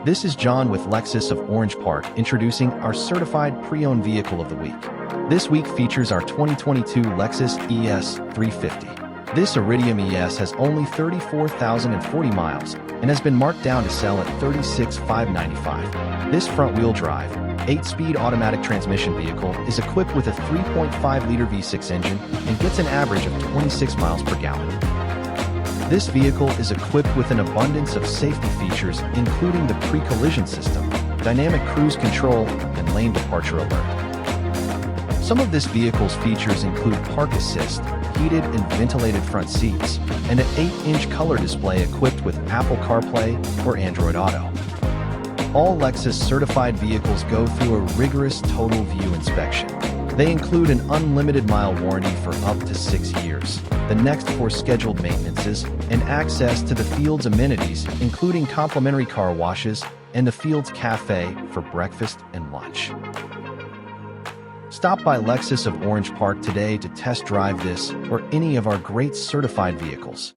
This is John with Lexus of Orange Park introducing our certified pre-owned vehicle of the week. This week features our 2022 Lexus ES350. This Iridium ES has only 34,040 miles and has been marked down to sell at $36,595. This front-wheel drive, 8-speed automatic transmission vehicle is equipped with a 3.5-liter V6 engine and gets an average of 26 miles per gallon. This vehicle is equipped with an abundance of safety features including the pre-collision system, dynamic cruise control, and lane departure alert. Some of this vehicle's features include park assist, heated and ventilated front seats, and an 8-inch color display equipped with Apple CarPlay or Android Auto. All Lexus certified vehicles go through a rigorous total view inspection. They include an unlimited mile warranty for up to 6 years, the next 4 scheduled maintenances, and access to the Fields amenities, including complimentary car washes and the Fields Cafe for breakfast and lunch. Stop by Lexus of Orange Park today to test drive this or any of our great certified vehicles.